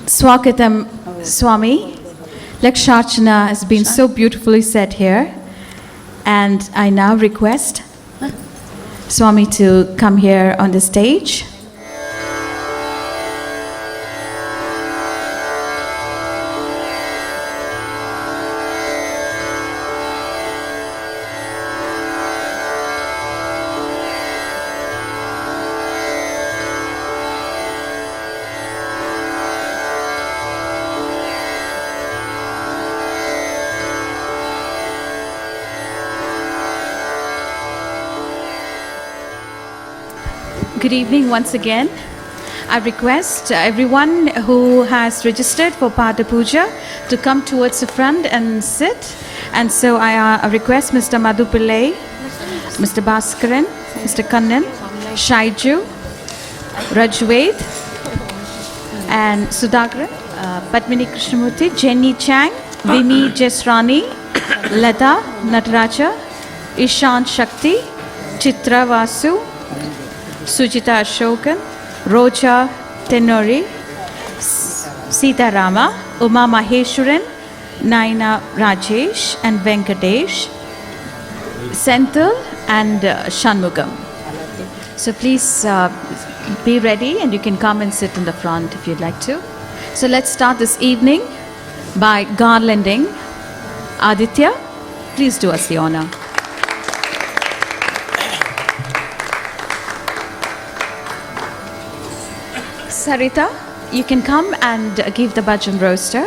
Swagatam Swami. Laksharchana has been so beautifully said here. And I now request Swami to come here on the stage. Good evening once again. I request everyone who has registered for Pada Puja to come towards the front and sit. And so I request Mr. Madhu Pillai, Mr. Bhaskaran, Mr. Kannan, Shaiju, Rajved, and Sudhakaran, Padmini Krishnamurthy, Jenny Chang, Vimi Jesrani, Lata Nataraja, Ishan Shakti, Chitra Vasu, Sujita Ashokan, Roja Tenori, Sita Rama, Uma Maheshwaran, Naina Rajesh and Venkatesh, Senthil and Shanmugam. So please be ready and you can come and sit in the front if you'd like to. So let's start this evening by garlanding. Aditya, please do us the honor. Sarita, you can come and give the bhajan roster.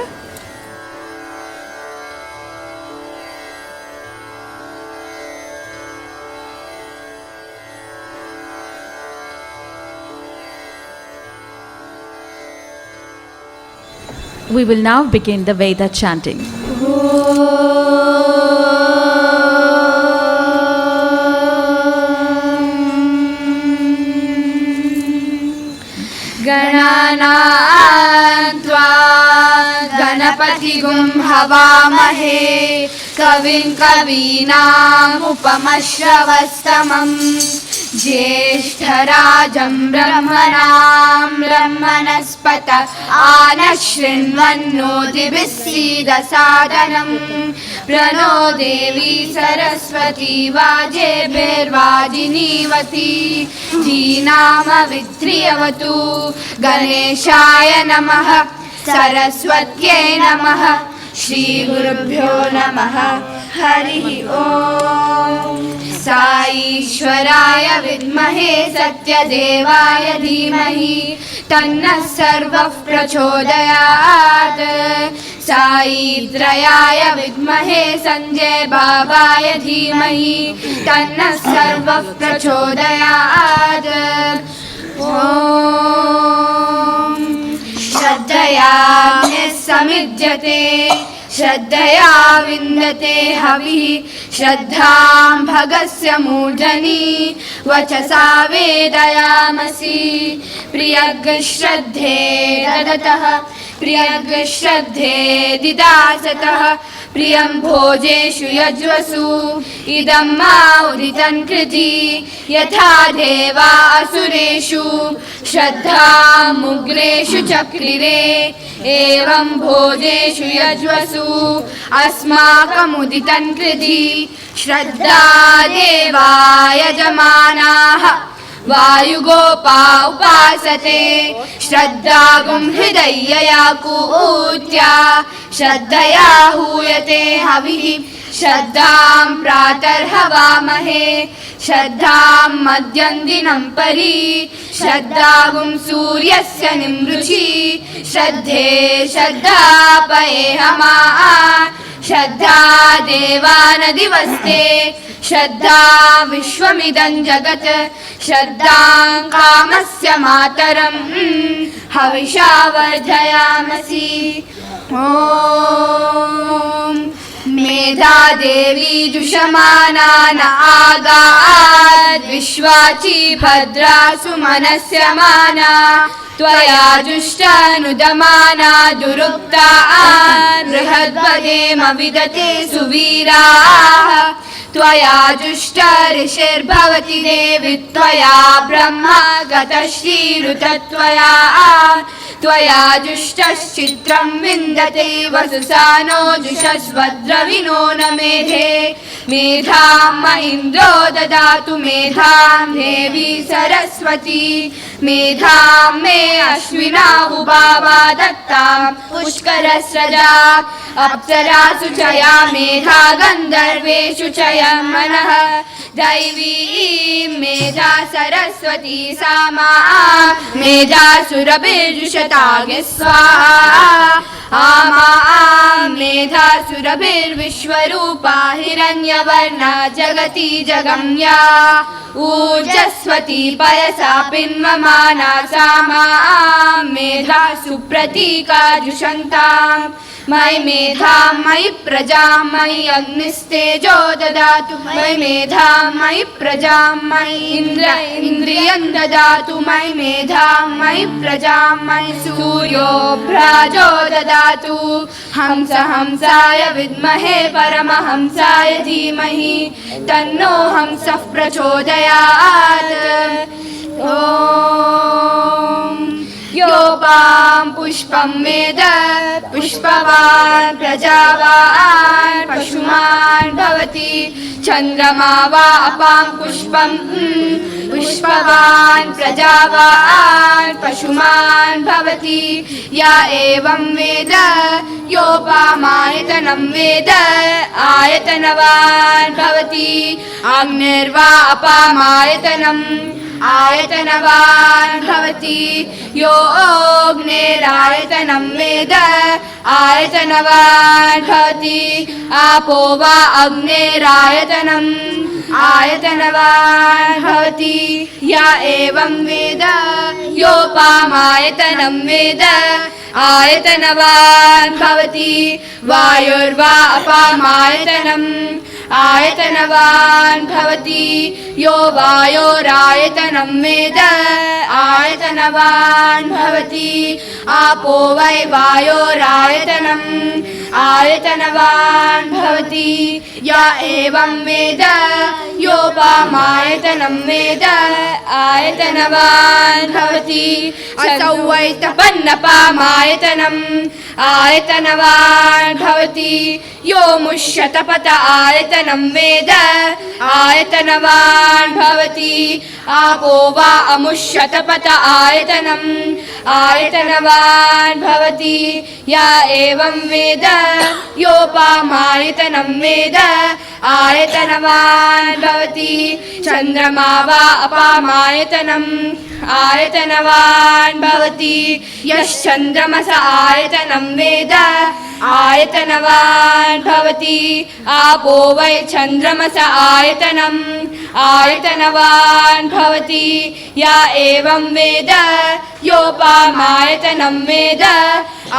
We will now begin the Veda chanting. गणानां त्वा गणपतिगुं हवामहे कविं कवीनामुपमश्रवस्तमं ज्येष्ठराजं ब्रह्मणां ब्रह्मणस्पत आनशृण्वन्नोतिभिः सीदसादनं प्रणो देवी सरस्वती वाजेभिर्वाजिनीवती धीनामविध्रियवतु गणेशाय नमः सरस्वत्यै नमः श्रीगुरुभ्यो नमः हरिः ओम् साईश्वराय विद्महे सत्यदेवाय धीमहि तन्नः सर्वः प्रचोदयात् साईत्रयाय विद्महे संजय बाबाय धीमहि तन्नः सर्वः प्रचोदयात् ॐ श्रद्धया समिज्यते श्रद्धया विन्दते हविः श्रद्धां भगस्य मूर्धनि वचसा वेदयामसि प्रियग्श्रद्धे ददतः प्रियग्श्रद्धे दिदासतः प्रियं भोजेषु यज्वसु इदं मा उदितं कृति यथा देवा असुरेषु श्रद्धामुग्रेषु चक्रिरे एवं भोजेषु यज्वसु अस्माकमुदितं कृति श्रद्धा देवा यजमानाः वायुगोपा उपासते श्रद्धागुं हृदयया कूत्या श्रद्धया हूयते हविः श्रद्धां प्रातर्हवामहे श्रद्धां मध्यं दिनं परि श्रद्धागुं सूर्यस्य निमृचि श्रद्धे श्रद्धापये हमा श्रद्धा देवानदिवस्ते श्रद्धा विश्वमिदं जगत् श्रद्धां कामस्य मातरं हविषा वर्धयामसि ॐ मेधा देवी जुषमाना न आगात् विश्वाची भद्रा सुमनस्य माना त्वया जुष्टानुदमाना दुरुक्ता बृहद्वदेम विदते सुवीराः त्वया जुष्ट ऋषिर्भवति देवि त्वया ब्रह्मा गतश्रीरुतत्वया त्वया जुष्टश्चित्रं विन्दते वसुसानो जुषस्वद्रविनो न मेधे मेधां म इन्द्रो ददातु मेधां देवी सरस्वती मेधां मे अश्विनाहुबावा दत्तां पुष्करस्रजा अप्सरासु च या मेधा गन्धर्वेषु च मनः दैवी मेधा सरस्वती सा मा मेधा सुरभिर्जुषतागे स्वाहा आमा मेधा सुरभिर्विश्वरूपा हिरण्यवर्णा जगति जगम्या ऊर्जस्वती पयसा पिन्वमाना सा मा मेधा सुप्रतीका जुषन्ताम् मयि मेधां मयि प्रजां मयि अग्निस्तेजो ददातु मयि मेधां मयि प्रजां मयि इन्द्रियं ददातु मयि मेधां मयि प्रजां मयि सूर्यो भ्राजो ददातु हंसाय विद्महे परमहंसाय धीमहि तन्नो हंसः प्रचोदयात् ॐ योपां पुष्पं वेद पुष्पवान् प्रजावान् पशुमान् भवति चन्द्रमा वा अपां पुष्पं पुष्पवान् प्रजावान् पशुमान् भवति या एवं वेद योपामायतनं वेद आयतनवान् भवति अग्निर्वा अपामायतनम् आयतनवान् भवति यो अग्निरायतनं वेद आयतनवान् भवति आपो वा अग्निरायतनम् आयतनवान् भवति या एवं वेद योपामायतनं वेद आयतनवान् भवति वायुर्वा अपामायतनम् आयतनवान् भवति यो वायोरायतनं वेद आयतनवान् भवति आपो वै वायोरायतनम् आयतनवान् भवति या एवं वेद योपामायतनं वेद आयतनवान् भवति असौ वै तपन्नपामायतनम् आयतनवान् भवति यो मुष्यतपत आयतनं वेद आयतनवान् भवति आपो वा अमुष्यतपत आयतनम् आयतनवान् भवति या एवं वेद योपामायतनं वेद आयतनवान् भवति चन्द्रमा वा अपामायतनम् आयतनवान् भवति यश्चन्द्रमस आयतनं वेद आयतनवान् भवति आपो वै चन्द्रमस आयतनम् आयतनवान् भवति या एवं वेद योपामायतनं वेद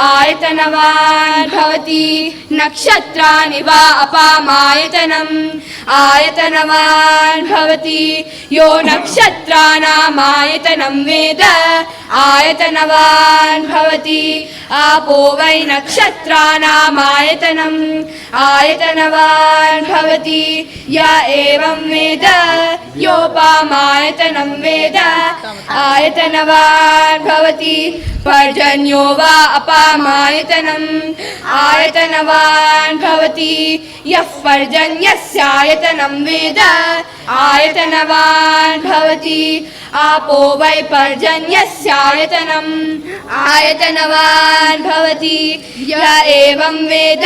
आयतनवान् भवति नक्षत्राणि वा अपामायतनम् आयतनवान् भवति यो नक्षत्राणामायतनं वेद आयतनवान् भवति आपो वै नक्षत्राणामायतनम् आयतनवान् भवति या एवं वेद योपामायतनं वेद आयतनवान् भवति पर्जन्यो वा अपामायतनम् आयतनवान् भवति यः पर्जन्यस्यायतनं वेद आयतनवान् भवति आपो वै पर्जन्यस्यायतनम् आयतनवान् भवति य एवं वेद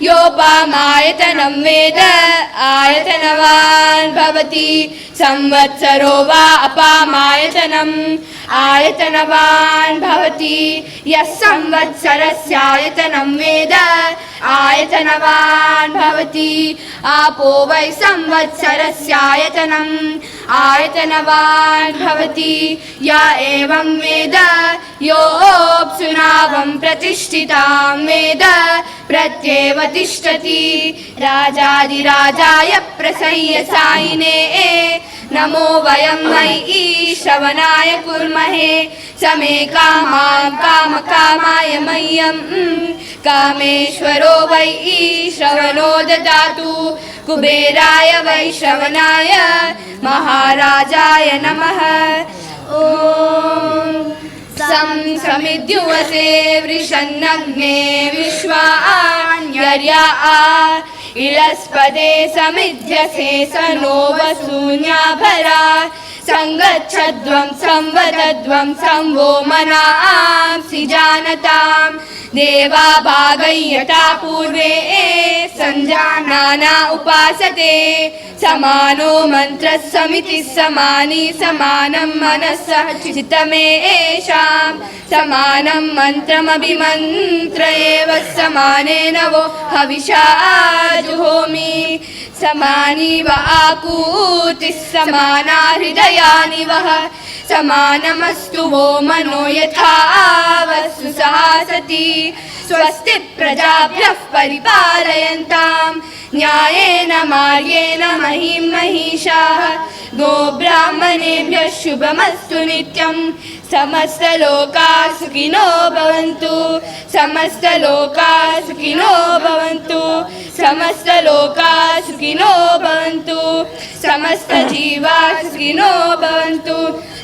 योपामायतनं वेद आयतनवान् भवति संवत्सरो वा अपामायतनम् आयतनवान् भवति यः संवत्सरस्यायतनं वेद आयतनवान् भवति आपो वै संवत्सरस्यायतनम् आयतनवान् भवति या एवं वेद योऽप्सुनावं प्रतिष्ठितां वेद प्रत्येव तिष्ठति राजाधिराजाय प्रसह्य सायिने नमो वयं मयि श्रवणाय कुर्महे समे कामां कामकामाय मह्यं कामेश्वरो वै श्रवणो ददातु कुबेराय वै श्रवणाय महाराजाय नमः ॐ समिद्युवसे वृषन्नग्ने विश्वान्यर्या इलस्पदे समिध्यसे सनो वसून्याभरा संगच्छध्वं संवदध्वं संवो मनांसि जानताम् देवा भागय्यता पूर्वे संजानाना उपासते समानो मंत्रः समितिः समानी समानं मनसः चित्तमेषां समानं मंत्रमभिमन्त्र एव समानेन वो हविषा जुहोमि समानी व आकूतिः समाना हृदयानि वः समानमस्तु वो मनो यथा वस्तु सहासति स्वस्ति प्रजाभ्यः परिपालयन्तां न्यायेन मार्गेण महीं महिषाः गोब्राह्मणेभ्यः शुभमस्तु नित्यं समस्तलोकाः सुखिनो भवन्तु समस्तलोकाः सुखिनो भवन्तु समस्तलोकाः सुखिनो भवन्तु समस्तजीवाः सुखिनो भवन्तु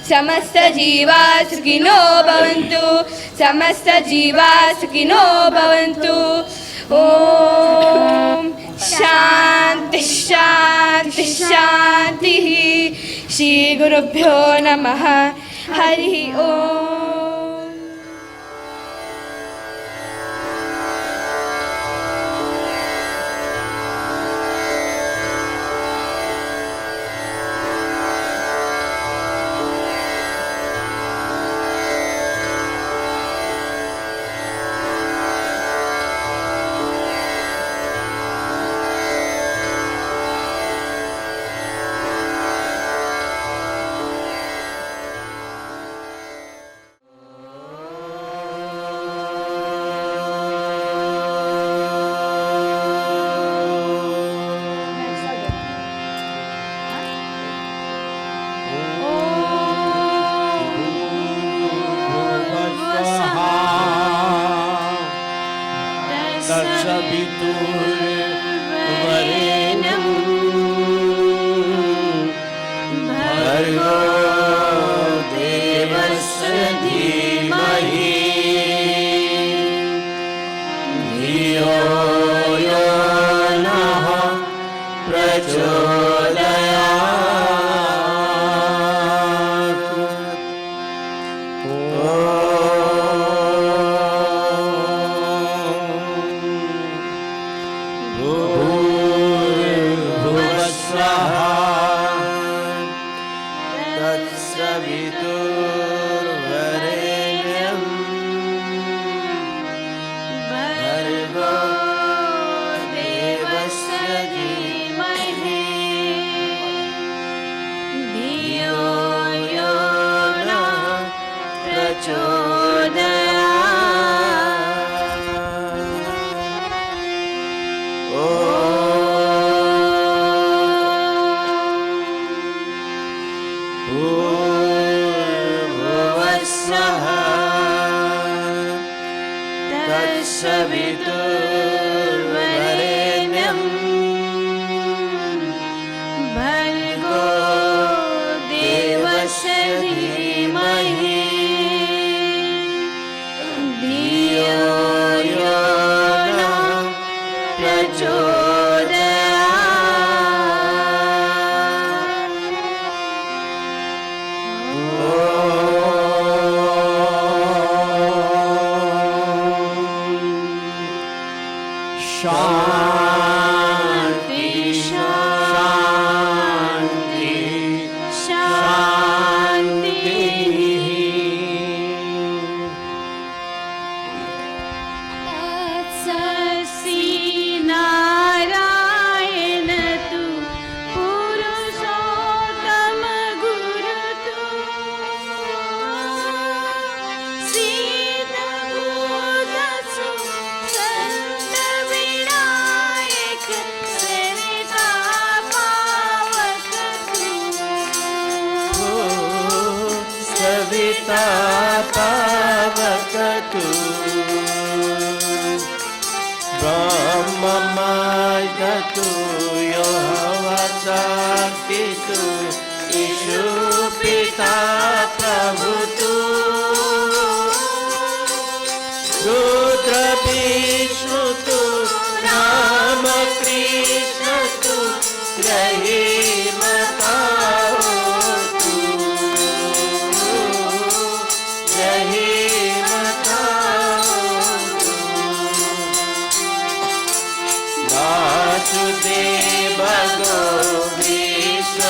समस्तजीवाः सुखिनो भवन्तु समस्तजीवाः सुखिनो भवन्तु ॐ शान्ति शान्ति शान्तिः श्रीगुरुभ्यो नमः हरिः ओम् पावकतु ब्रह्ममयतु योऽवसार्थितु ईशु पिता प्रभुतु रुद्र विष्णुतु रामकृष्णतु रहीमतावतु रहीमतावतु वासुदेव गो विश्वरूपतु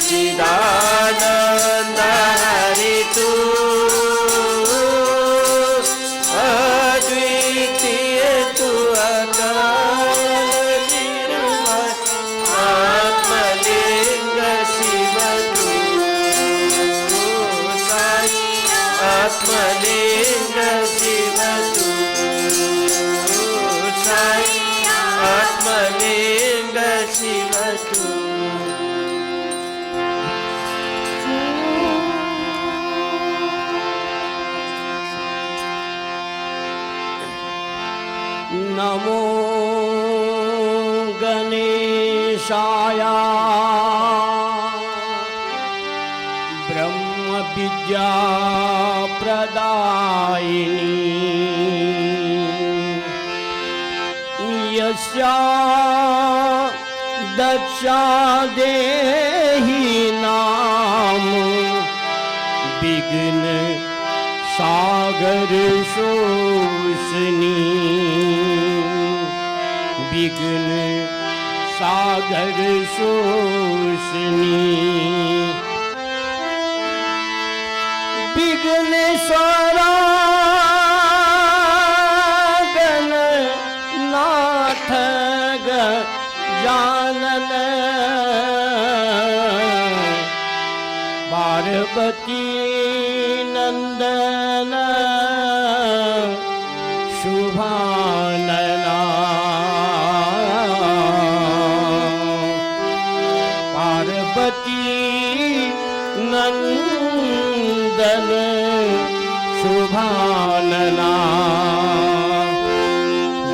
चिदानन्द हरितु अद्वितीय तु अकाल निर्मल आत्मलिंग शिवतु साई आत्मलिंग शिवतु साई आत्मलिंग शिवतु नमो गणेशाय ब्रह्म विद्या प्रदायिनी यस्या दक्षा देहि नाम विघ्न सागर शोषनी विघ्न सागर शोषनी विघ्नेश्वरा गणनाथ गजानन पार्वती नंदन शुभानना पार्वती नंदन शुभानना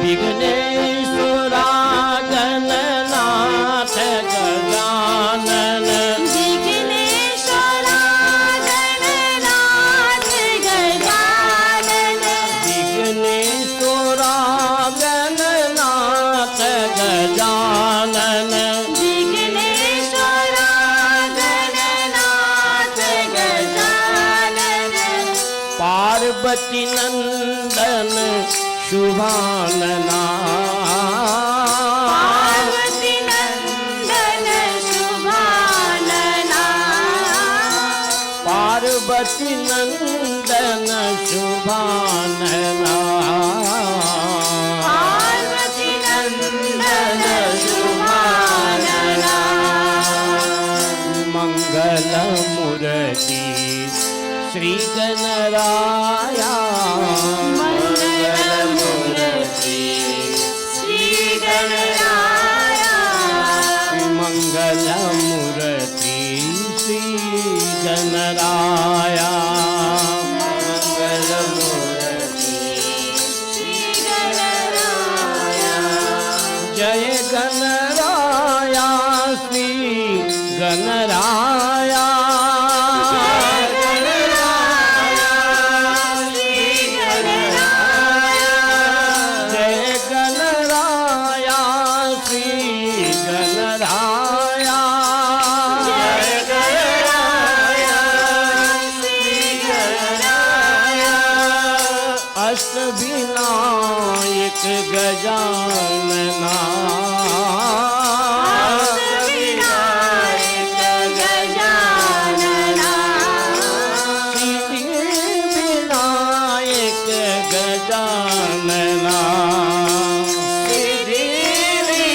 विघ्नेश्वरा गणनाथ गजानन पार्वती नंदन शुभानना पार्वती नंदन शुभानना पार्वती नंदन शुभानना पार्वती नंदन शुभानना मंगल मूर्ति श्री गणराया मंगल मूर्ति श्री गणराया मंगल मूर्ति श्री गणराया मंगल मूर्ति श्री गणराया जय गणराया श्री गणराया अष्टविनायक गजानना अष्टविनायक गजानना सिद्धिविनायक गजानना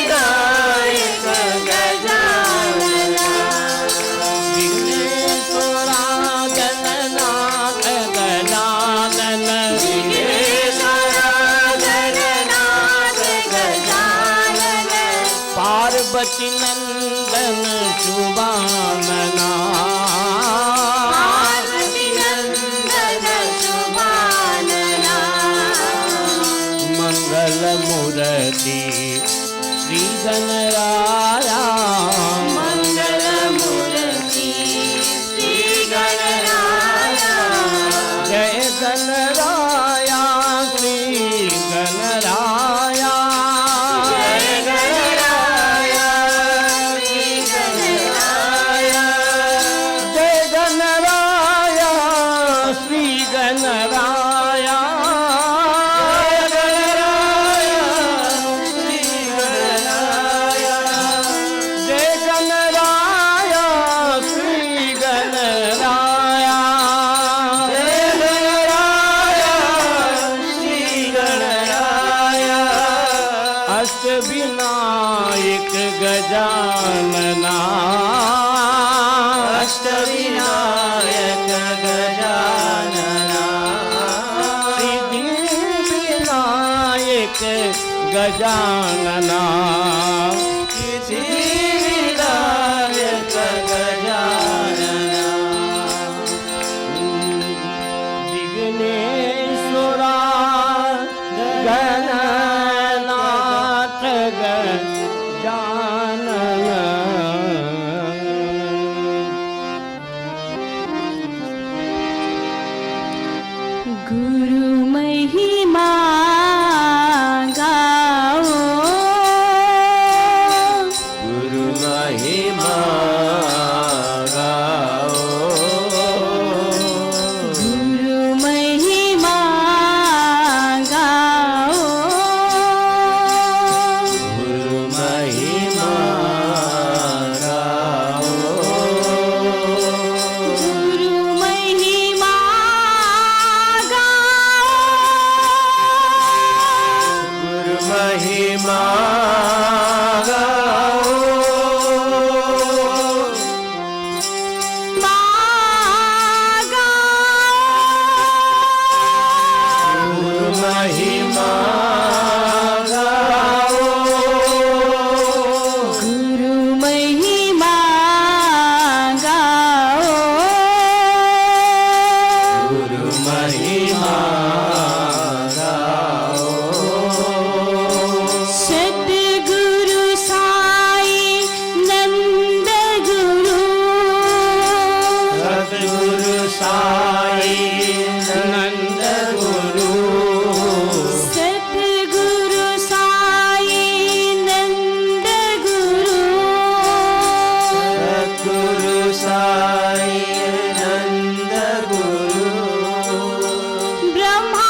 सिद्धिविनायक गजानना विघ्नेश्वरा गणनाथ गजानन पार्वती नंदन शुभानना मूर्ति श्री गणराया मंगल मूर्ति श्री गणराया जय गणराया श्री गणराया जय गणराया श्री गणराया जय गणराया श्री गणराया जय गणराया श्री गणराया अष्टविनायक गजानना अष्टविनायक गजानना सिद्धिविनायक गजानना सिद्धिविनायक गजानना विघ्नेश्वरा गणनाथ गजानना गुरु महिमा गाओ गुरु महिमा गाओ गुरु महिमा गाओ गुरु महिमा गाओ गुरु महिमा गुरु महिमा गाओ गुरु महिमा गाओ गुरु महिमा गाओ गुरु महिमा गाओ सद्गुरु साई नंद गुरु सद्गुरु साई नंद गुरु सद्गुरु साई नंद गुरु सद्गुरु साई नंद गुरु ब्रह्मा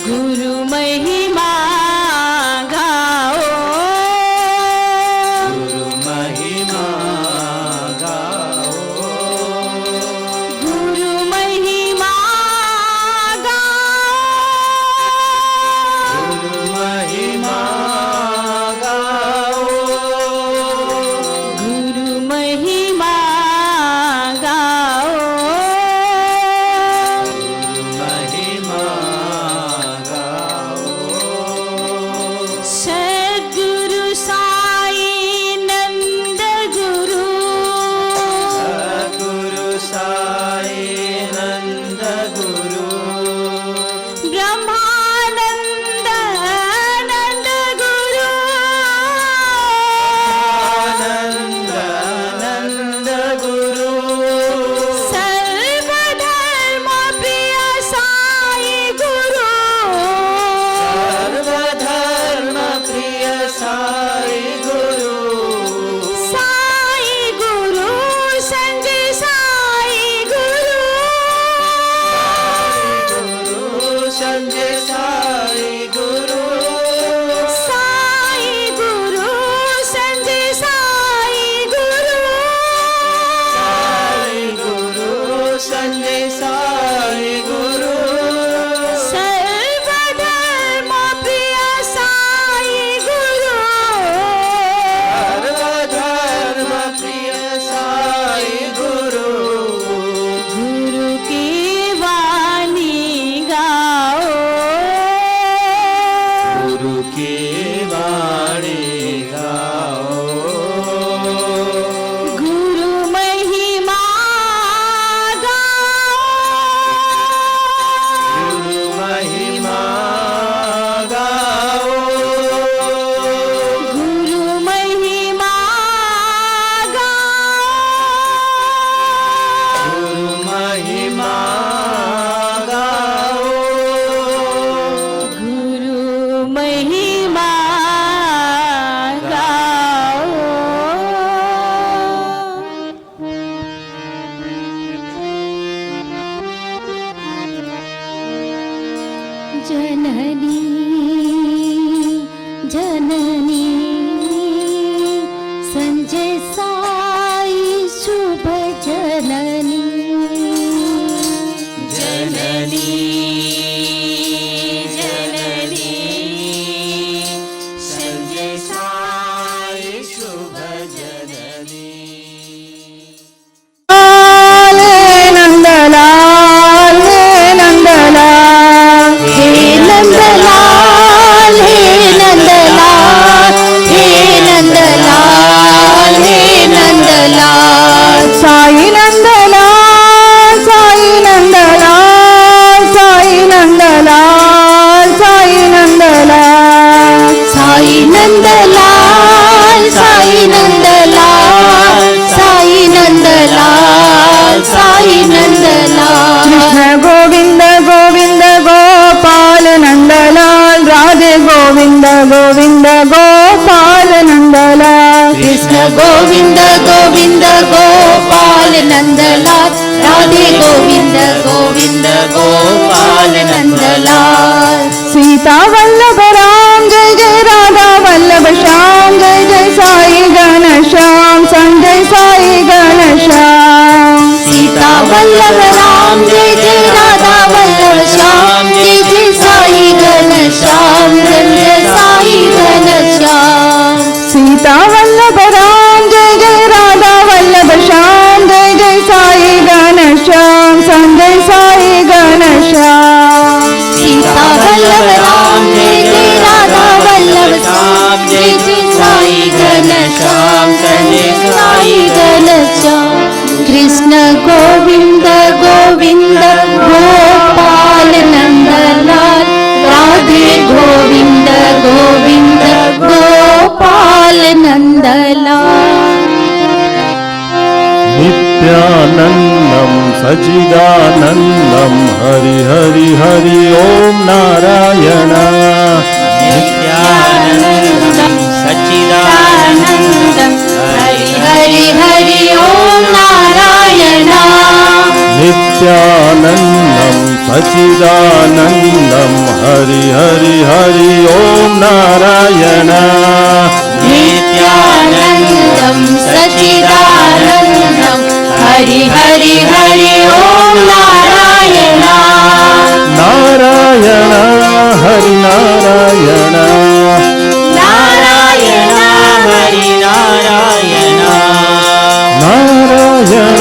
गुरु महिमा गाओ, गुरु महिमा गाओ, गुरु महिमा गाओ, गुरु महिमा गाओ, गुरु महिमा गाओ, गुरु महिमा गाओ। सद्गुरु साई नंद गुरु, सद्गुरु साई नंद गुरु, ब्रह्मानंद नंद गुरु, आनंद नंद गुरु, सर्वधर्म प्रिय साई गुरु, सर्वधर्म प्रिय साई गुरु, साई गुरु संग साई गुरु, गुरु संजय साई गुरु, साई गुरु संग साई गुरु, साई गुरु संजय साई गुरु, सर्वधर्म प्रिय साई गुरु, सर्वधर्म प्रिय साई गुरु, गुरु की वाणी गाओ, गुरु की वाणी गाओ, गुरु महिमा गाओ, गुरु महिमा गाओ, गुरु महिमा गाओ, गुरु महिमा गाओ, गुरु महिमा गाओ। जननी जननी संजय साई शुभ जननी, जननी जननी संजय साई शुभ जननी। नंदलाल हे नंदलाल हे नंदलाल हे नंदलाल हे नंदलाल हे नंदलाल साई नंदलाल साई नंदलाल साई नंदलाल साई नंदलाल साई नंदलाल साई नंदलाल साई नंदलाल साई नंदलाल कृष्ण गोविंद गोविंद गोपाल नंदलाल राधे गोविंद गोविंद गोपाल नंदलाल कृष्ण गोविंद गोविंद गोपाल नंदलाल राधे गोविंद गोविंद गोपाल नंदलाल सीता वल्लभ राम जय जय राधा वल्लभ श्याम जय जय साई घनश्याम संजय साई घनश्याम सीता वल्लभ राम जय जय राधा वल्लभ श्याम जय जय साई घनश्याम संजय साई घनश्याम सीता वल्लभ राम जय जय राधा वल्लभ श्याम जय जय साई घनश्याम संजय साई घनश्याम सीता वल्लभ राम जय जय राधा वल्लभ श्याम जय जय साई घनश्याम संजय साई घनश्याम कृष्ण गोविंद गोविंद गोपाल नंदलाल राधे गोविंद गोविंद गोपाल नंदलाल नित्यानन्दं सच्चिदानन्दं हरि हरि हरि ओम नारायण नित्यानन्दं सच्चिदानन्दं हरि हरि हरि ओम नारायण नित्य नित्यानन्दं सच्चिदानन्दं हरि हरि हरि ॐ नारायण नित्यानन्दं सच्चिदानन्दं हरि हरि हरि ओम नारायण नारायण हरि नारायण नारायण हरि नारायण नारायण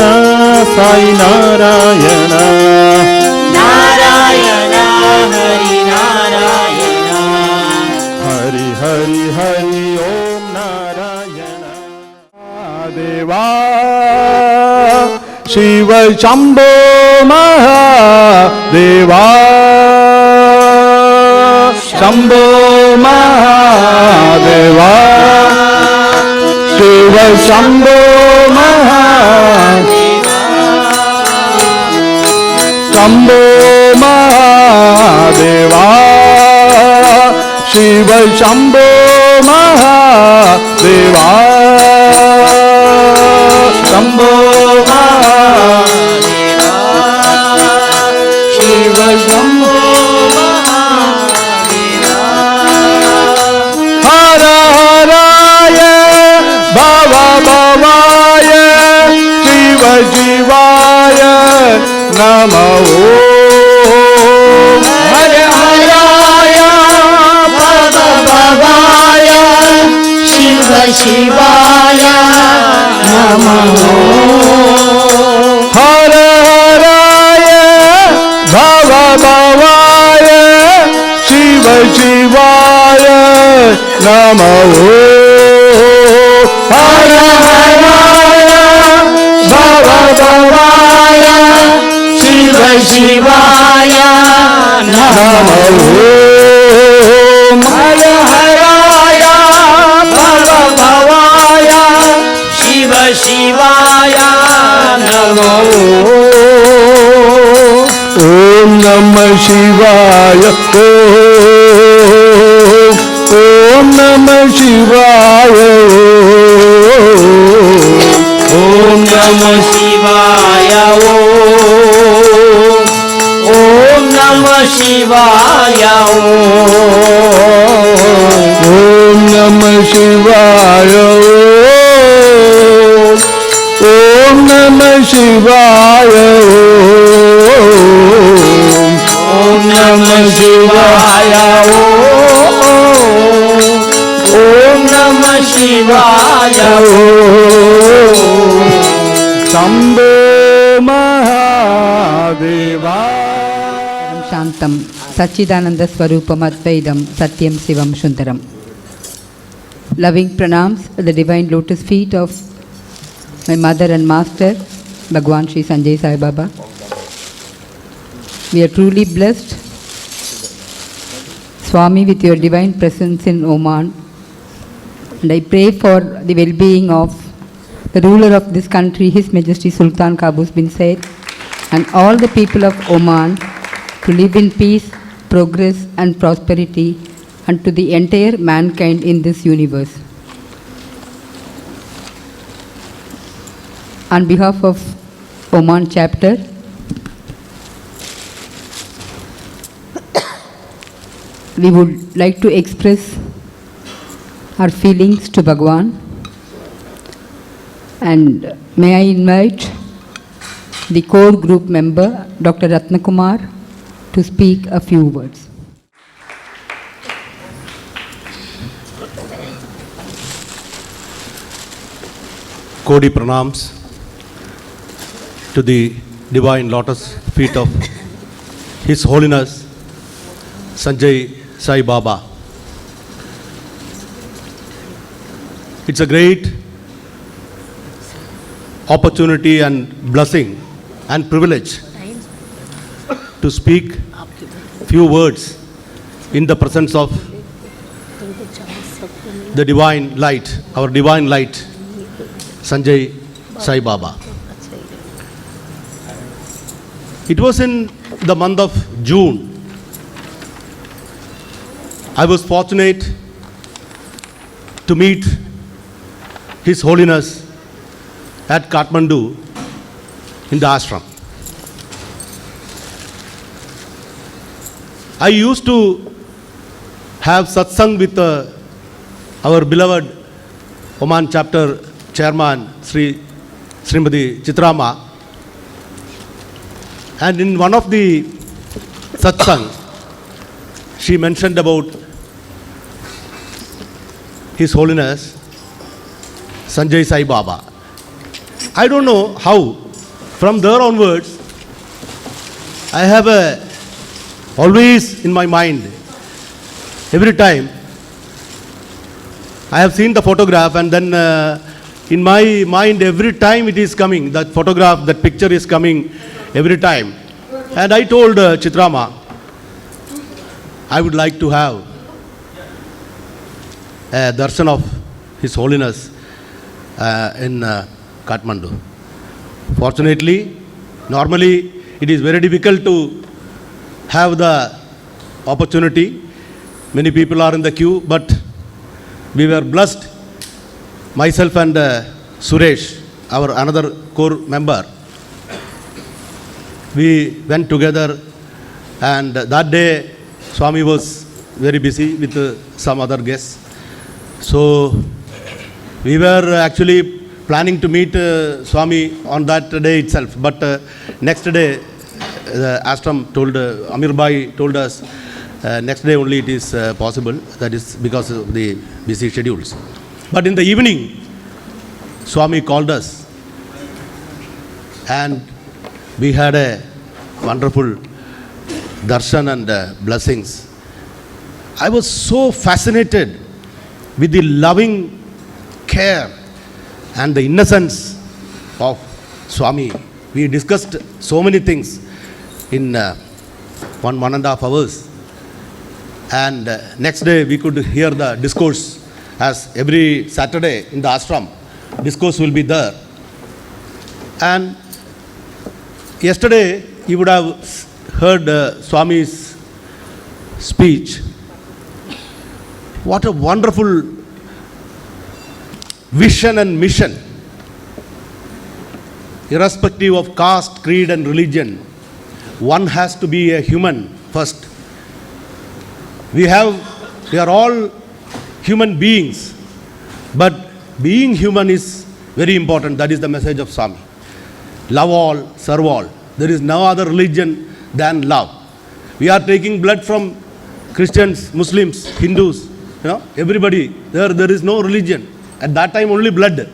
साई नारायण नारायण हरि नारायण हरि हरि हरि ॐ नारायण देवा शिव शम्भो महादेवा शम्भो महादेवा शिव शम्भो महादेवा शम्भो महादेवा शिव शम्भो महादेवा शम्भो महादेवा शिव शम्भो महादेवा हर हराय भव भवाय शिव शिवाय नमो हर हराय भव भवाय शिव शिवाय नमो हर हराय भव भवाय शिव शिवाय नमो हर हराय भव भवाय शिव शिवाय नमो हर हराय भव भवाय शिव शिवाय नमो ॐ नमः शिवाय ॐ नमः शिवाय ॐ नमः शिवाय ॐ नमः शिवाय ॐ नमः शिवाय ॐ नमः शिवाय ॐ नमः शिवाय ॐ नमः शिवाय शम्भो महादेवा शान्तं सच्चिदानन्दस्वरूपमद्वैतं सत्यं शिवं सुन्दरं. Loving pranams at the divine lotus feet of my mother and master, Bhagwan Sri Sanjay Sai Baba. We are truly blessed, Swami, with your divine presence in Oman. And I pray for the well-being of the ruler of this country, His Majesty Sultan Qaboos bin Said, and all the people of Oman to live in peace, progress and prosperity, and to the entire mankind in this universe. On behalf of Oman chapter, we would like to express our feelings to Bhagwan, and may I invite the core group member, Dr. Ratnakumar, to speak a few words. Kodi pranams to the divine lotus feet of His Holiness Sanjay Sai Baba. It's a great opportunity and blessing and privilege to speak few words in the presence of the divine light, our divine light, Sanjay Sai Baba. It was in the month of June. I was fortunate to meet His Holiness at Kathmandu in the ashram. I used to have satsang with our beloved Oman chapter chairman Srimati Chitrama, and in one of the satsang she mentioned about His Holiness Sanjay Sai Baba. I don't know how, from there onwards, I have always in my mind, every time, I have seen the photograph, and then in my mind every time it is coming, that photograph, that picture is coming every time. And I told Chitrama, I would like to have a darshan of His Holiness in Kathmandu. Fortunately, normally it is very difficult to have the opportunity. Many people are in the queue, but we were blessed, myself and Suresh, our another core member. We went together, and that day Swami was very busy with some other guests. So we were actually planning to meet Swami on that day itself, but next day the ashram told, Amir Bhai told us, next day only it is possible. That is because of the busy schedules. But in the evening, Swami called us, and we had a wonderful darshan and blessings. I was so fascinated with the loving care and the innocence of Swami. We discussed so many things in 1.5 hours. And next day we could hear the discourse, as every Saturday in the ashram, discourse will be there. And yesterday you would have heard Swami's speech. What a wonderful vision and mission. Irrespective of caste, creed and religion, one has to be a human first. We are all human beings, but being human is very important. That is the message of Swami. Love all, serve all. There is no other religion than love. We are taking blood from Christians, Muslims, Hindus, everybody. There is no religion. At that time only blood,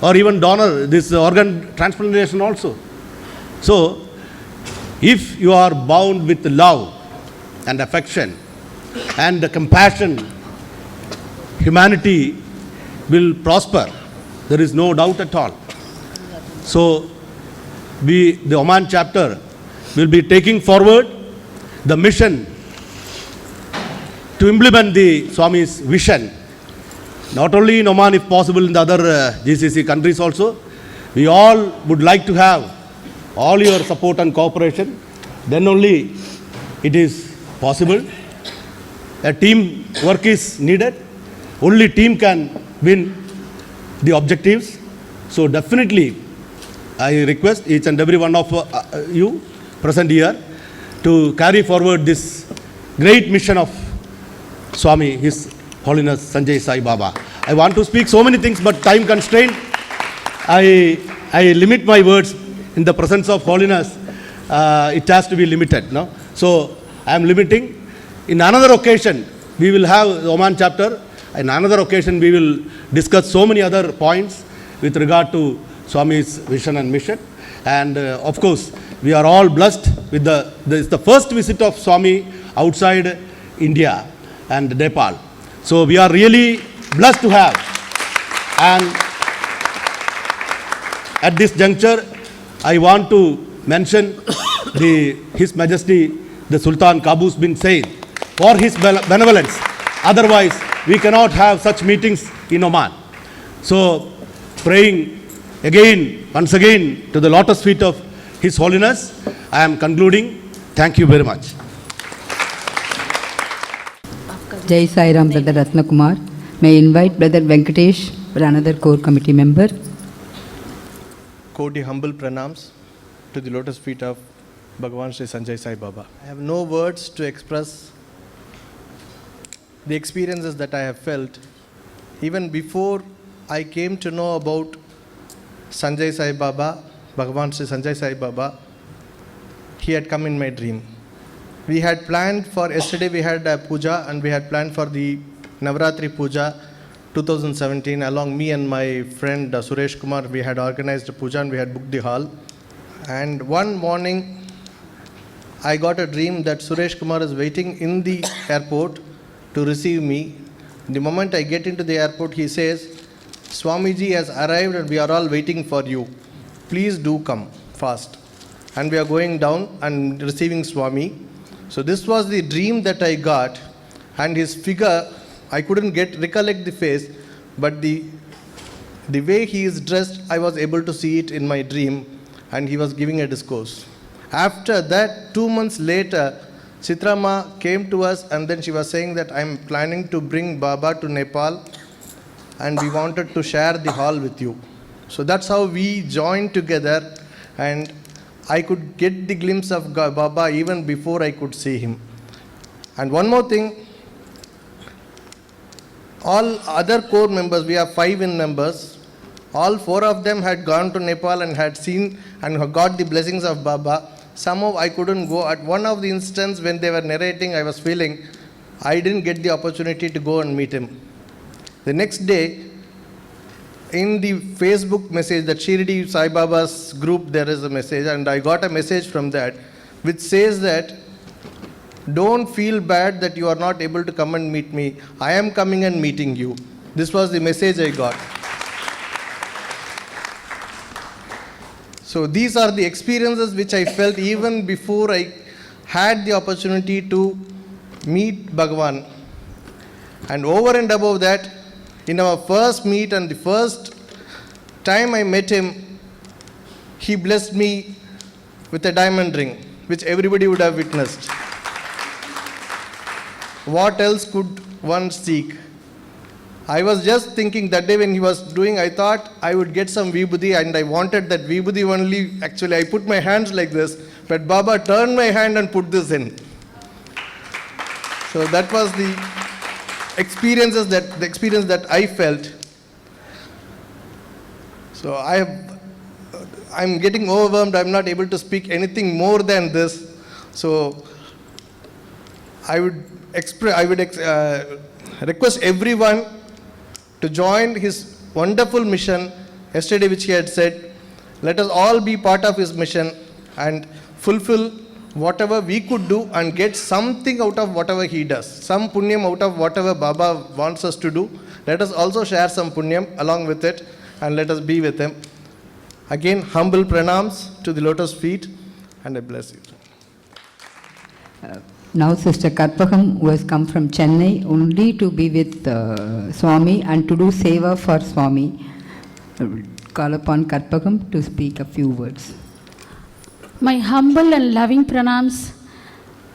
or even donor, this organ transplantation also. So, if you are bound with love and affection and compassion, humanity will prosper. There is no doubt at all. So, the Oman chapter will be taking forward the mission to implement the Swami's vision, not only in Oman, if possible in the other GCC countries also. We all would like to have all your support and cooperation. Then only it is possible. A team work is needed. Only team can win the objectives. So definitely, I request each and every one of you present here to carry forward this great mission of Swami, His Holiness Sanjay Sai Baba. I want to speak so many things, but time constraint, I limit my words. In the presence of Holiness, it has to be limited. No? So I am limiting. In another occasion, we will have the Oman chapter. In another occasion, we will discuss so many other points with regard to Swami's vision and mission. And of course, we are all blessed with this is the first visit of Swami outside India and Nepal. So we are really blessed to have. And at this juncture, I want to mention His Majesty, the Sultan Qaboos bin Said, for his benevolence. Otherwise, we cannot have such meetings in Oman. So, praying again, once again, to the lotus feet of His Holiness, I am concluding. Thank you very much. Jai Sai Ram, Brother Ratnakumar. May I invite Brother Venkatesh for another core committee member. Koti humble pranams to the lotus feet of Bhagavan Sri Sanjay Sai Baba. I have no words to express the experiences that I have felt. Even before I came to know about Sanjay Sai Baba, Bhagavan Sri Sanjay Sai Baba, he had come in my dream. We had planned for yesterday, we had a puja, and we had planned for the Navratri Puja 2017. Along me and my friend Suresh Kumar, we had organized a puja and we had booked the hall. And one morning, I got a dream that Suresh Kumar is waiting in the airport to receive me. The moment I get into the airport, he says, Swamiji has arrived and we are all waiting for you. Please do come fast. And we are going down and receiving Swami. So this was the dream that I got, and his figure, I couldn't recollect the face, but the way he is dressed, I was able to see it in my dream, and he was giving a discourse. After that, 2 months later, Chitrama came to us, and then she was saying that I'm planning to bring Baba to Nepal, and we wanted to share the hall with you. So that's how we joined together, and I could get the glimpse of Baba even before I could see him. And one more thing, all other core members, we have 5 in numbers, all 4 of them had gone to Nepal and had seen and got the blessings of Baba. Somehow I couldn't go. At one of the instances when they were narrating, I was feeling I didn't get the opportunity to go and meet him. The next day, in the Facebook message, that Shirdi Sai Baba's group, there is a message, and I got a message from that which says that don't feel bad that you are not able to come and meet me. I am coming and meeting you. This was the message I got. So these are the experiences which I felt even before I had the opportunity to meet Bhagavan. And over and above that, in our first meet and the first time I met him, he blessed me with a diamond ring, which everybody would have witnessed. What else could one seek? I was just thinking that day when he was doing, I thought I would get some vibhuti, and I wanted that vibhuti only. Actually, I put my hands like this, but Baba turned my hand and put this in. So that was the experience that I felt. So I'm getting overwhelmed. I'm not able to speak anything more than this. So I would request everyone to join his wonderful mission yesterday, which he had said. Let us all be part of his mission and fulfill whatever we could do and get something out of whatever he does. Some punyam out of whatever Baba wants us to do. Let us also share some punyam along with it, and let us be with him. Again, humble pranams to the lotus feet, and I bless you. Now Sister Karpagam, who has come from Chennai only to be with Swami and to do seva for Swami. I will call upon Karpagam to speak a few words. My humble and loving pranams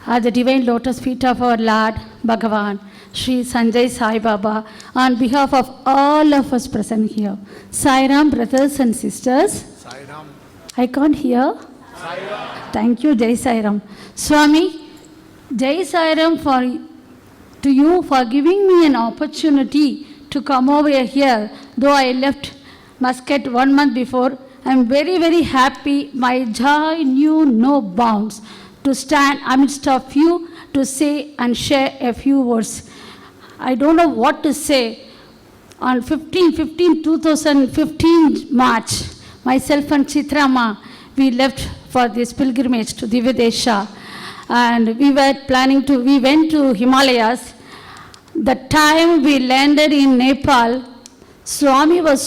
at the divine lotus feet of our Lord Bhagavan, Sri Sanjay Sai Baba, on behalf of all of us present here. Sai Ram, brothers and sisters. Sai Ram. I can't hear. Sai Ram. Thank you, Jai Sai Ram. Swami, Jai Sai Ram to you for giving me an opportunity to come over here, though I left Muscat 1 month before. I am very, very happy. My joy knew no bounds to stand amidst of you to say and share a few words. I don't know what to say. On 2015 March, myself and Chitrama, we left for this pilgrimage to Divyadesha, and we went to Himalayas. The time we landed in Nepal, Swami was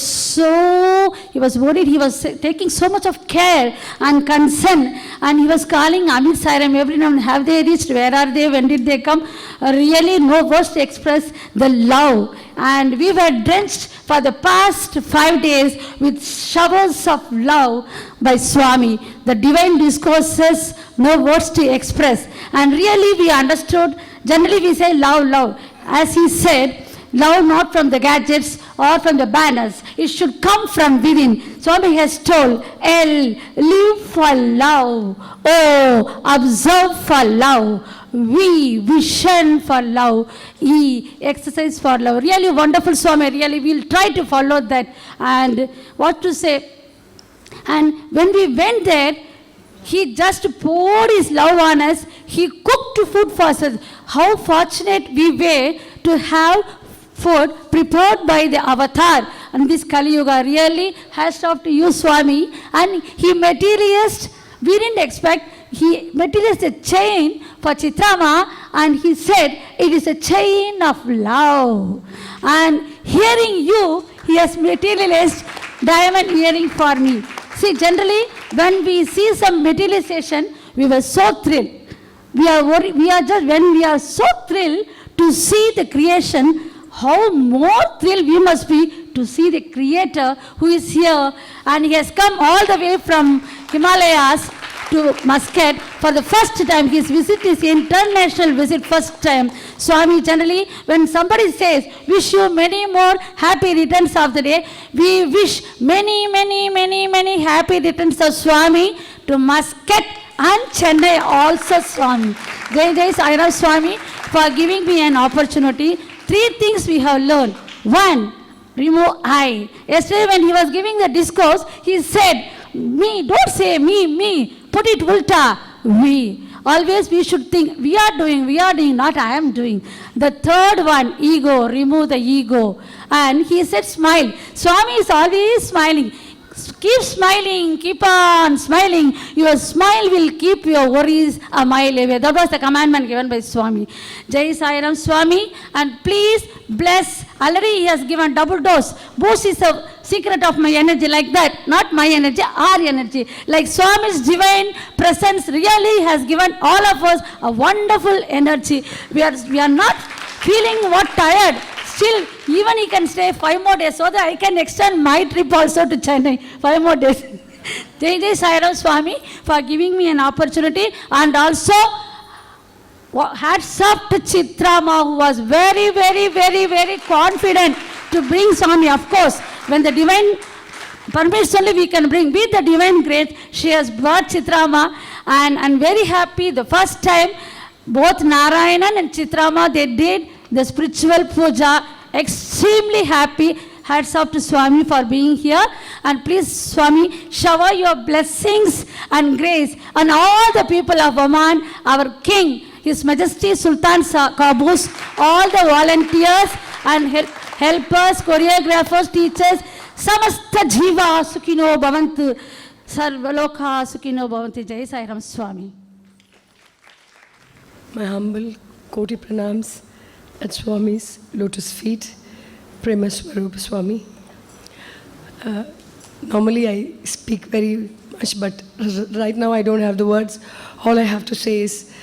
he was worried, he was taking so much of care and concern, and he was calling Amit Sairam every now and then, have they reached, where are they, when did they come? Really no words to express the love, and we were drenched for the past 5 days with showers of love by Swami. The divine discourses, no words to express, and really we understood. Generally we say love, love. As he said, love not from the gadgets or from the banners. It should come from within. Swami has told, live for love. Oh, observe for love. We vision for love. E, exercise for love. Really wonderful, Swami. Really, we'll try to follow that. And what to say? And when we went there, he just poured his love on us. He cooked food for us. How fortunate we were to have food prepared by the avatar. And this Kali Yuga really has off to you, Swami. And he materialized, we didn't expect, he materialized a chain for Chitrama, and he said it is a chain of love. And hearing you, he has materialized diamond earring for me. See, generally, when we see some materialization, we were so thrilled. We are so thrilled to see the creation, how more thrilled we must be to see the Creator who is here, and he has come all the way from Himalayas to Muscat for the first time. His visit is international visit, first time. Swami, generally, when somebody says, wish you many more happy returns of the day, we wish many, many, many, many happy returns of Swami to Muscat and Chennai also, Swami. Jai Sai Swami, for giving me an opportunity. 3 things we have learned. 1, remove I. Yesterday when he was giving the discourse, he said, me, don't say me, put it ulta, we. Always we should think, we are doing, not I am doing. The 3rd one, ego, remove the ego. And he said, smile. Swami is always smiling. Keep smiling, keep on smiling. Your smile will keep your worries a mile away. That was the commandment given by Swami. Jai Sai Ram Swami. And please bless. Already he has given double dose. Boost is a secret of my energy, like that. Not my energy, our energy. Like Swami's divine presence really has given all of us a wonderful energy. We are not feeling tired. Still, even he can stay 5 more days so that I can extend my trip also to Chennai. 5 more days. Jai Sai Ram Swami for giving me an opportunity, and also hats off to Chitrama, who was very, very, very, very confident to bring Swami. Of course, when the divine permits only we can bring. With the divine grace, she has brought Chitrama, and I'm very happy. The first time, both Narayanan and Chitrama, they did the spiritual puja. Extremely happy. Hats off to Swami for being here. And please, Swami, shower your blessings and grace on all the people of Oman, our King, His Majesty Sultan Qaboos, all the volunteers and helpers, choreographers, teachers. Samasta Jiva Sukhino Bhavantu. Sarvaloka Sukhino Bhavantu. Jai Sai Ram Swami. My humble Koti Pranams at Swami's lotus feet, Prema Swarupa Swami. Normally I speak very much, but right now I don't have the words. All I have to say is,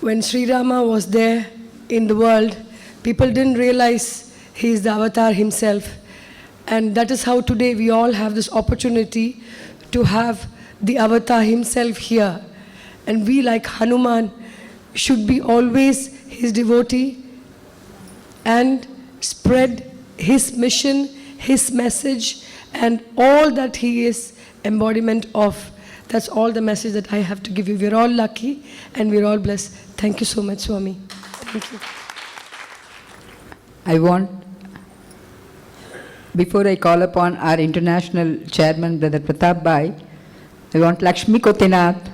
when Sri Rama was there in the world, people didn't realize he is the avatar himself. And that is how today we all have this opportunity to have the avatar himself here. And we, like Hanuman, should be always his devotee and spread his mission, his message, and all that he is embodiment of. That's all the message that I have to give you. We're all lucky and we're all blessed. Thank you so much, Swami. Thank you. I want, before I call upon our international chairman, Brother Pratap Bhai, I want Lakshmi Kotinath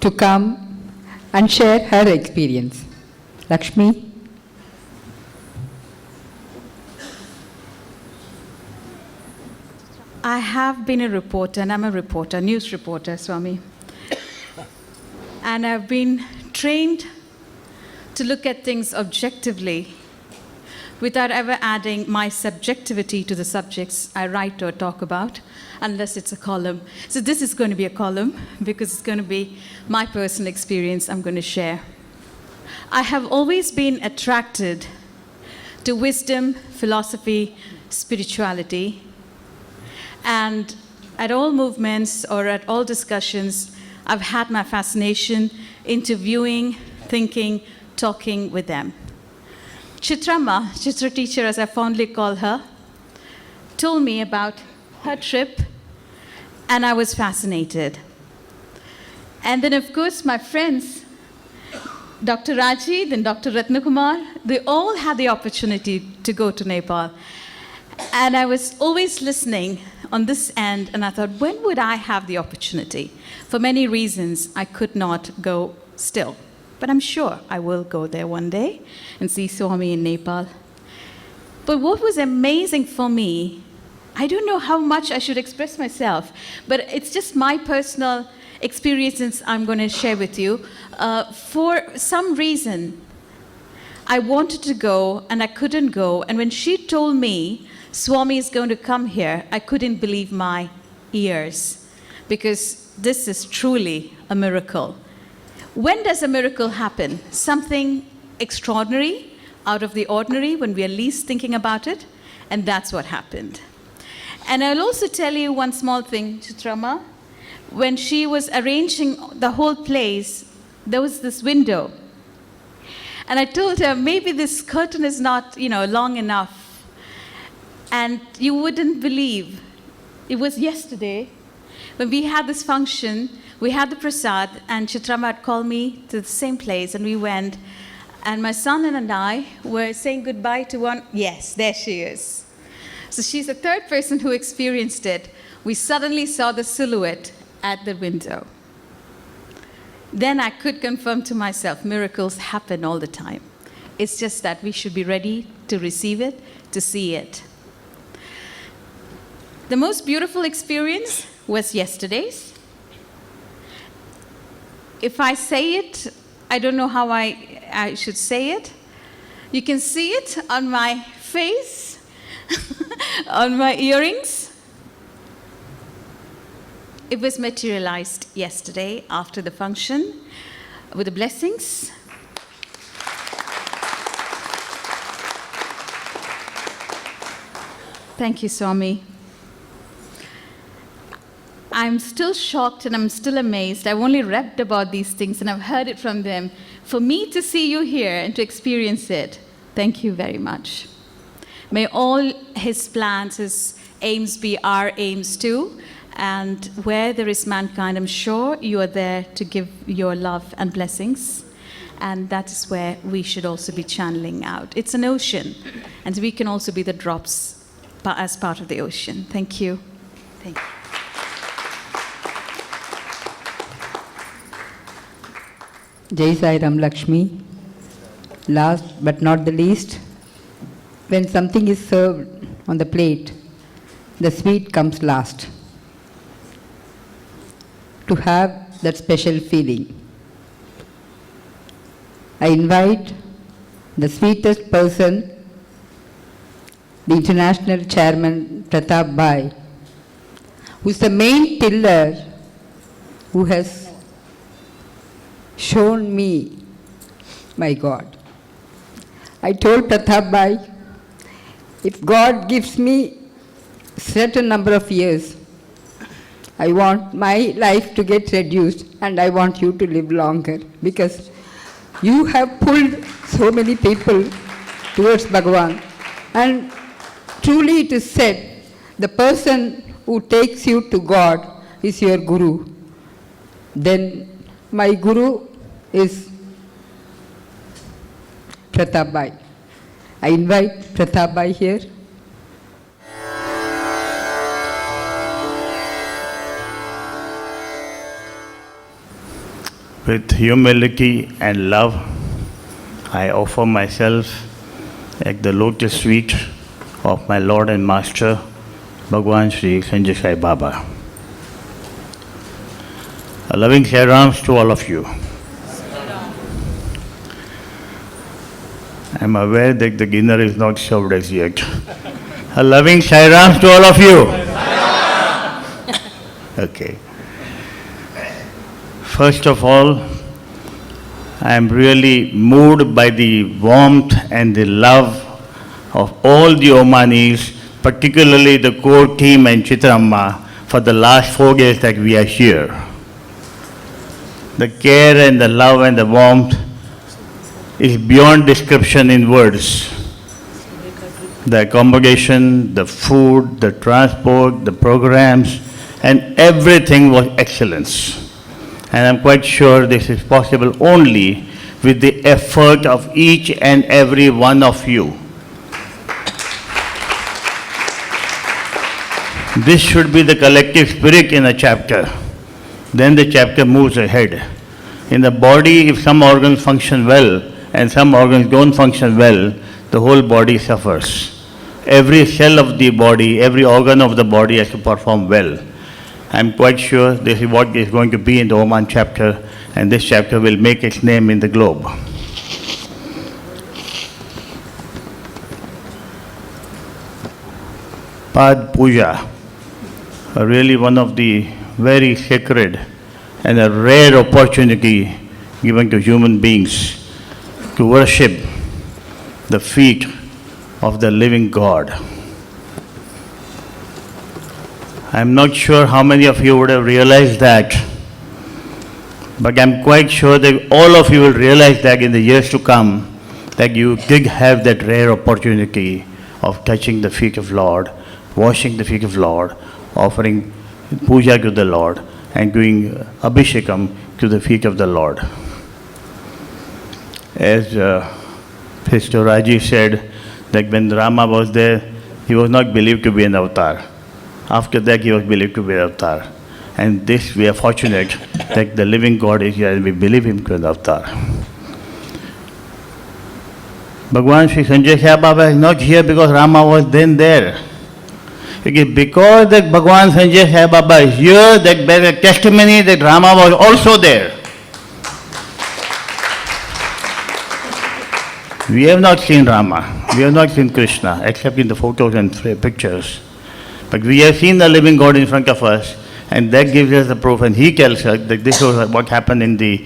to come and share her experience. Lakshmi. I have been a reporter, and I'm a reporter, news reporter, Swami. And I've been trained to look at things objectively without ever adding my subjectivity to the subjects I write or talk about, unless it's a column. So this is going to be a column because it's going to be my personal experience I'm going to share. I have always been attracted to wisdom, philosophy, spirituality. And at all movements or at all discussions, I've had my fascination interviewing, thinking, talking with them. Chitrama, Chitra teacher as I fondly call her, told me about her trip, and I was fascinated. And then, of course, my friends, Dr. Raji, then Dr. Ratnakumar, they all had the opportunity to go to Nepal. And I was always listening on this end, and I thought, when would I have the opportunity? For many reasons, I could not go still. But I'm sure I will go there one day and see Swami in Nepal. But what was amazing for me, I don't know how much I should express myself, but it's just my personal experiences I'm going to share with you. For some reason, I wanted to go and I couldn't go. And when she told me Swami is going to come here, I couldn't believe my ears, because this is truly a miracle. When does a miracle happen? Something extraordinary, out of the ordinary, when we are least thinking about it, and that's what happened. And I'll also tell you one small thing, Chitrama. When she was arranging the whole place, there was this window. And I told her, maybe this curtain is not, long enough. And you wouldn't believe, it was yesterday, when we had this function, we had the prasad, and Chitrama had called me to the same place, and we went. And my son and I were saying goodbye to one. Yes, there she is. So she's the third person who experienced it. We suddenly saw the silhouette at the window. Then I could confirm to myself, miracles happen all the time. It's just that we should be ready to receive it, to see it. The most beautiful experience was yesterday's. If I say it, I don't know how I should say it. You can see it on my face, on my earrings. It was materialized yesterday after the function with the blessings. Thank you, Swami. I'm still shocked and I'm still amazed. I've only read about these things and I've heard it from them. For me to see you here and to experience it, thank you very much. May all his plans, his aims be our aims too. And where there is mankind, I'm sure you are there to give your love and blessings. And that is where we should also be channeling out. It's an ocean, and we can also be the drops as part of the ocean. Thank you. Thank you. Jai Sai Ram Lakshmi. Last but not the least, when something is served on the plate, the sweet comes last. To have that special feeling, I invite the sweetest person, the International Chairman Pratap Bhai, who is the main pillar who has shown me my God. I told Pratap Bhai, if God gives me a certain number of years, I want my life to get reduced and I want you to live longer, because you have pulled so many people towards Bhagavan. And truly it is said, the person who takes you to God is your Guru. Then my Guru is Pratap Bhai. I invite Pratap Bhai here. With humility and love, I offer myself at the lotus feet of my Lord and Master, Bhagwan Sri Sanjay Sai Baba. A loving Sai Rams to all of you. I'm aware that the dinner is not served as yet. A loving Sai Rams to all of you. Okay. First of all, I am really moved by the warmth and the love of all the Omanis, particularly the core team and Chitramma, for the last 4 days that we are here. The care and the love and the warmth is beyond description in words. The accommodation, the food, the transport, the programs, and everything was excellence. And I'm quite sure this is possible only with the effort of each and every one of you. This should be the collective spirit in a chapter. Then the chapter moves ahead. In the body, if some organs function well and some organs don't function well, the whole body suffers. Every cell of the body, every organ of the body has to perform well. I'm quite sure this is what is going to be in the Oman chapter, and this chapter will make its name in the globe. Pad Puja, really one of the very sacred and a rare opportunity given to human beings to worship the feet of the living God. I'm not sure how many of you would have realized that, but I'm quite sure that all of you will realize that in the years to come, that you did have that rare opportunity of touching the feet of Lord, washing the feet of Lord, offering puja to the Lord, and doing abhishekam to the feet of the Lord. As Sister Raji said, that when Rama was there, he was not believed to be an avatar. After that, he was believed to be an avatar. And this, we are fortunate that the living God is here and we believe him to be an avatar. Bhagwan Sri Sanjay Sai Baba is not here because Rama was then there. Because that Bhagwan Sanjay Sai Baba is here, that bears a testimony that Rama was also there. We have not seen Rama, we have not seen Krishna, except in the photos and pictures. But we have seen the living God in front of us, and that gives us the proof, and he tells us that this was what happened in the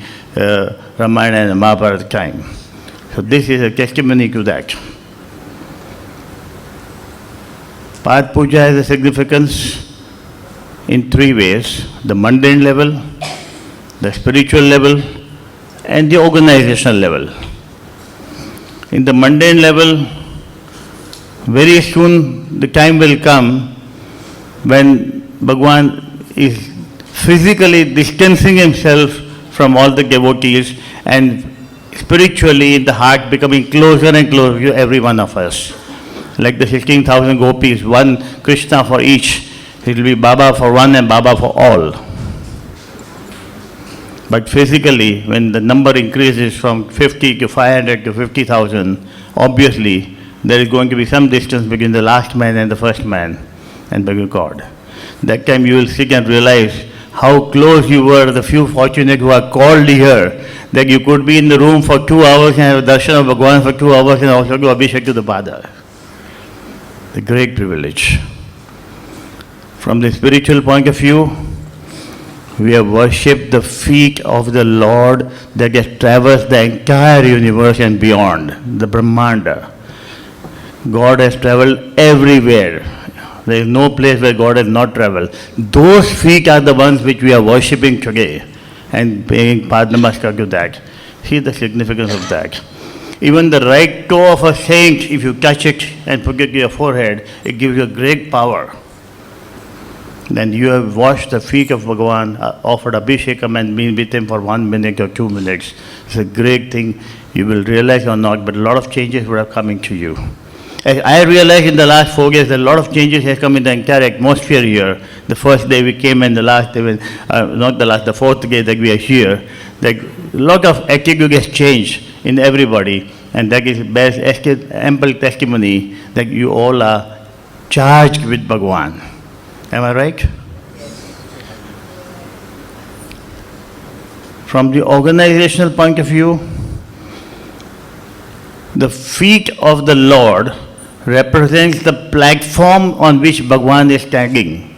Ramayana and Mahabharata time. So this is a testimony to that. Pad Puja has a significance in three ways: the mundane level, the spiritual level, and the organizational level. In the mundane level, very soon the time will come when Bhagwan is physically distancing himself from all the devotees and spiritually in the heart becoming closer and closer to every one of us. Like the 16,000 gopis, one Krishna for each. It will be Baba for one and Baba for all. But physically, when the number increases from 50 to 500 to 50,000, obviously there is going to be some distance between the last man and the first man and between God. That time you will sit and realize how close you were, the few fortunate who are called here, that you could be in the room for 2 hours and have darshan of Bhagwan for 2 hours and also do abhishek to the Pada. The great privilege. From the spiritual point of view, we have worshipped the feet of the Lord that has traversed the entire universe and beyond, the Brahmanda. God has traveled everywhere. There is no place where God has not traveled. Those feet are the ones which we are worshipping today and paying Pad Namaskar to that. See the significance of that. Even the right toe of a saint, if you touch it and put it to your forehead, it gives you a great power. Then you have washed the feet of Bhagavan, offered abhishekam and been with him for 1 minute or 2 minutes. It's a great thing. You will realize or not, but a lot of changes would have come into you. I realized in the last 4 years that a lot of changes have come in the entire atmosphere here. The first day we came and the last day, the fourth day that we are here, that a lot of attitude has changed in everybody, and that is bears ample testimony that you all are charged with Bhagavan. Am I right? From the organizational point of view, the feet of the Lord represents the platform on which Bhagavan is standing.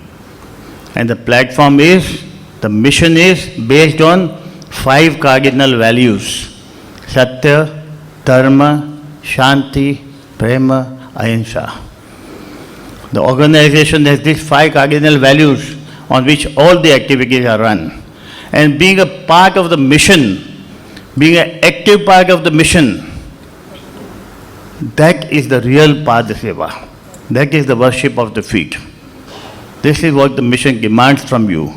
And the platform is, the mission is based on 5 cardinal values: Satya, Dharma, Shanti, Prema, Ahimsa. The organization has these 5 cardinal values on which all the activities are run. And being a part of the mission, being an active part of the mission. That is the real Pada Seva. That is the worship of the feet. This is what the mission demands from you.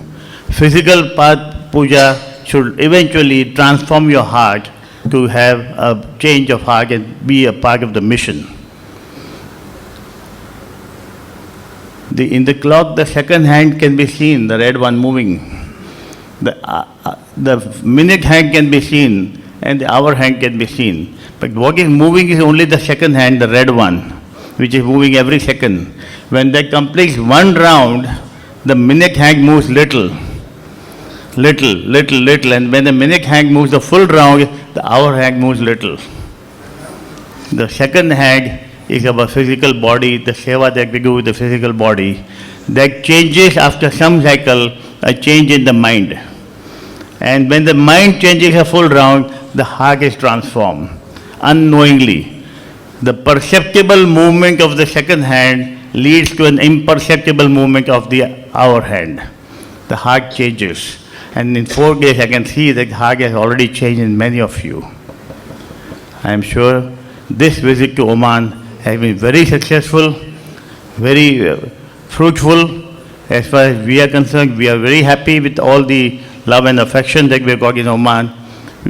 Physical Pad Puja should eventually transform your heart to have a change of heart and be a part of the mission. In the clock, the second hand can be seen, the red one moving. The minute hand can be seen and the hour hand can be seen. But what is moving is only the second hand, the red one, which is moving every second. When that completes one round, the minute hand moves little. And when the minute hand moves the full round, the hour hand moves little. The second hand is our physical body, the seva that we do with the physical body. That changes after some cycle, a change in the mind. And when the mind changes a full round, the heart is transformed unknowingly. The perceptible movement of the second hand leads to an imperceptible movement of the hour hand. The heart changes. And in 4 days, I can see that heart has already changed in many of you. I am sure this visit to Oman has been very successful, very fruitful. As far as we are concerned, we are very happy with all the love and affection that we got in Oman,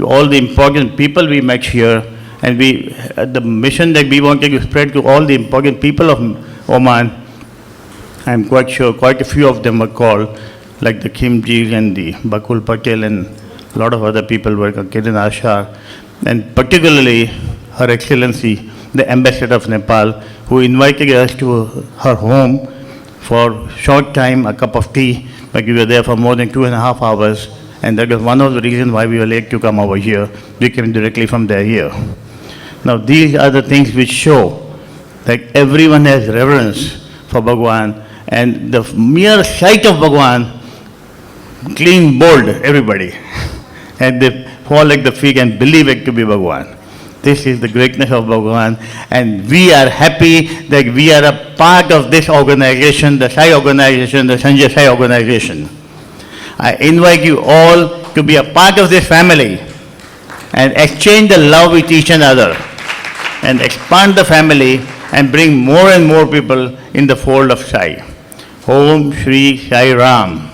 all the important people we met here, and the mission that we wanted to spread to all the important people of Oman. I am quite sure quite a few of them were called, like the Kimji and the Bakul Patel and a lot of other people were, Kiran Ashar, and particularly Her Excellency, the Ambassador of Nepal, who invited us to her home for short time, a cup of tea, but we were there for more than 2.5 hours, and that was one of the reasons why we were late to come over here. We came directly from there here. Now these are the things which show that everyone has reverence for Bhagwan, and the mere sight of Bhagwan clean bold everybody, and they fall like the fig and believe it to be Bhagwan. This is the greatness of Bhagwan, and we are happy that we are a part of this organization, the Sai organization, the Sanjay Sai organization. I invite you all to be a part of this family and exchange the love with each another and expand the family and bring more and more people in the fold of Sai. Om Shri Sai Ram.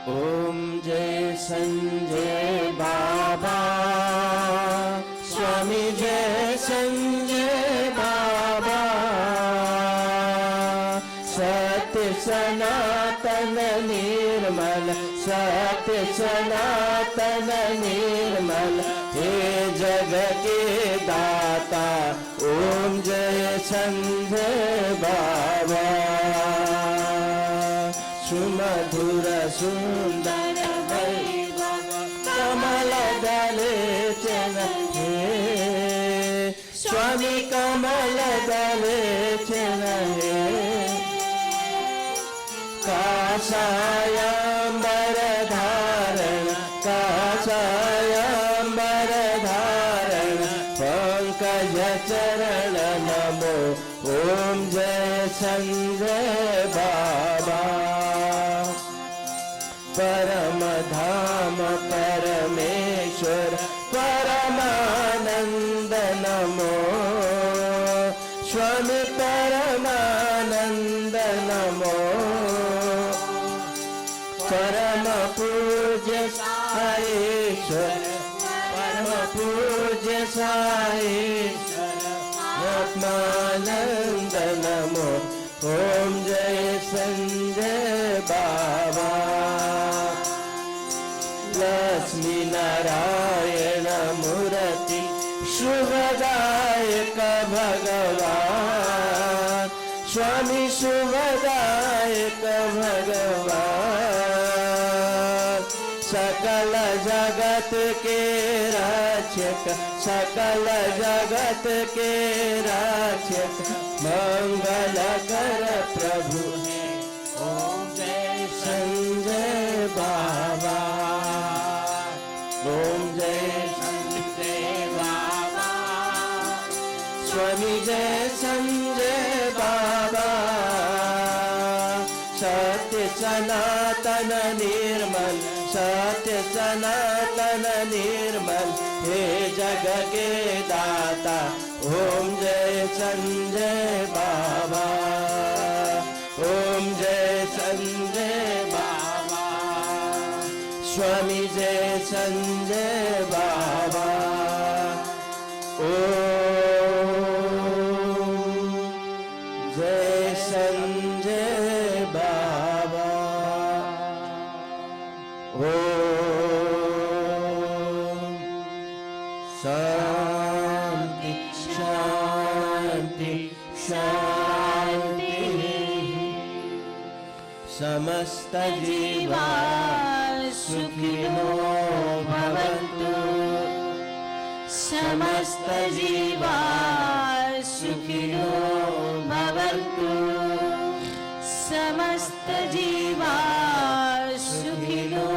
Om Jai Sanjay Baba, Swami Jai Sanjay Baba, Satya Sanatana Nirmal, Satya Sanatana Nirmal, He Jagat ke Data, Om Jai Sanjay Baba. Sumadhura Sundara Vaibhava Kamala Dale Chena He Swami Kamala Dale Chena He Kasayambara Dharana Kasayambara Dharana Pankaja Charana Namo Om Jai Sanjay Baba Paramadham Parameshwar Paramananda Namo Swami Paramananda Namo Parama Puja Saishwar Parama Puja Saishwar Atmananda Namo Om Jai Sanjay Baba Lakshmi Narayana Murati Shubhadayaka Bhagavan Swami Shubhadayaka Bhagavan Sakala Jagat ke Rachaka Sakala Jagat ke Rachaka मंगल कर प्रभु है। ओम जय संजय बाबा, ओम जय संजय बाबा, स्वामी जय संजय बाबा, सत्य सनातन निर्मल, सत्य सनातन निर्मल, हे जग के दाता। ओम जय संजय बाबा, ओम जय संजय बाबा, स्वामी जय संजय बाबा। ओम जय संजय बाबा, ओम शांति शांति शांति। समस्त जीवा सुखिनो भवन्तु, समस्त जीवा सुखिनो भवन्तु, समस्त जीवा सुखिनो